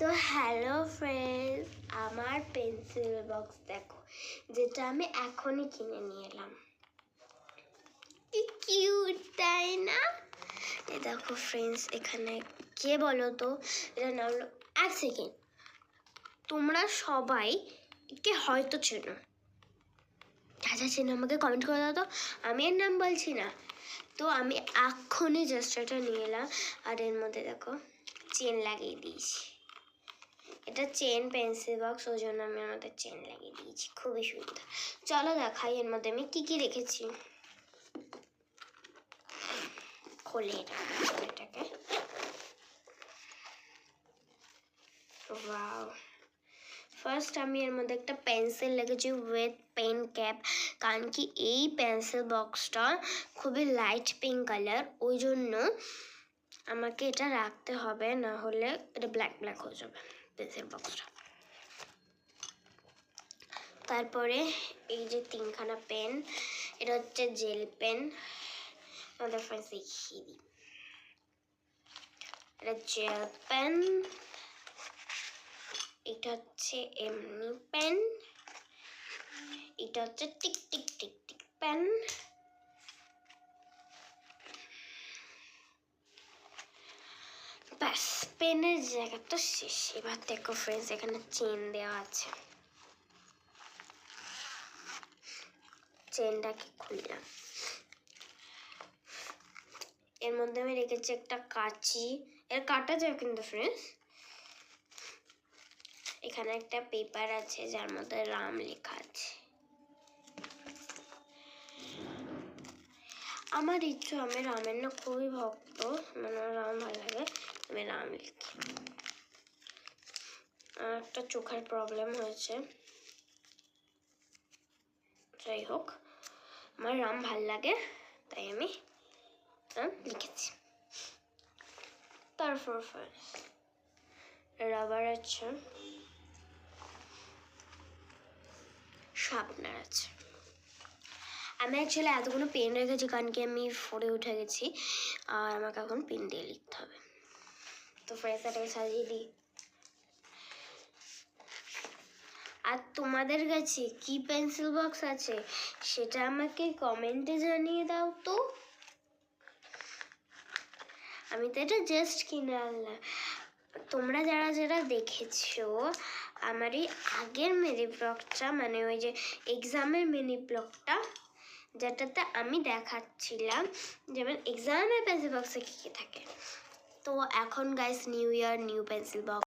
তো hello friends, আমার pencil box দেখো, যেটা আমি এখনই কিনে নিয়ে এলাম। কি কিউট তাই না? এ দেখো ফ্রেন্ডস, এখানে কে বলো তো, এটা নাম হলো, এক সেকেন্ড, তোমরা সবাই একে হয়তো চেনো। যা চেনো আমাকে কমেন্ট করে দাও তো, আমি এর নাম বলছি না। তো আমি এখনই জাস্ট এটা নিয়ে এলাম, আর এর মধ্যে দেখো চেন লাগিয়ে দিয়েছি। এটা চেন পেন্সিল বক্স, ওই জন্য আমি আমাদের চেন লাগিয়ে দিয়েছি, খুবই সুন্দর। চলো দেখাই এর মধ্যে আমি কি কি রেখেছি। খোলে এটাকে। ওয়াও, ফার্স্ট আমি এর মধ্যে একটা পেন্সিল লেগেছি উইথ পেন ক্যাপ, কারণ কি এই পেন্সিল বক্সটা খুবই লাইট পিঙ্ক কালার, ওই জন্য আমাকে এটা রাখতে হবে, না হলে এটা ব্ল্যাক হয়ে যাবে পেন্সিল বক্সটা। তারপরে এই যে তিনখানা পেন, এটা হচ্ছে জেল পেন, আমাদের ফ্রেন্ডস দেখিয়ে দিই। এটা জেল পেন, এটা হচ্ছে এমনি পেন, এটা হচ্ছে tick tick tick tick pen, ব্যাস পেনের জায়গাটা শেষ। এবার দেখো ফ্রেন্ডস, এখানে চেন দেওয়া আছে, চেনটাকে খুললাম। এর মধ্যে আমি রেখেছি একটা কাঁচি, এর কাটা যায় কিন্তু ফ্রেন্ডস। এখানে একটা পেপার আছে যার মধ্যে রাম লেখা আছে। আমার ইচ্ছা, আমি রামের না খুবই ভক্ত, মানে রাম ভালো লাগে, আমি রাম লিখি। আমার একটা চোখের প্রবলেম হয়েছে, যাই হোক আমার রাম ভাল লাগে, তাই আমি রাম লিখেছি। তারপর রাবার আছে, শার্পনার আছে। আমি অ্যাকচুয়ালি এতগুলো পেন রেখেছি কারণ কি আমি 4 উঠে গেছি, আর আমাকে এখন পেন দিয়ে লিখতে হবে। তো ফ্রেন্ডসটাকে সাজিয়ে দিই। আর তোমাদের কাছে কি পেন্সিল বক্স আছে সেটা আমাকে কমেন্টে জানিয়ে দাও তো। আমি তো এটা জাস্ট কিনে আনলাম। তোমরা যারা দেখেছো আমার এই আগের মিনি ব্লগটা, মানে ওই যে এক্সামের মিনি ব্লগটা, যেটাতে আমি দেখাচ্ছিলাম যেমন এক্সামের পেন্সিল বক্সে কী কী থাকে। তো এখন guys, new year new pencil box.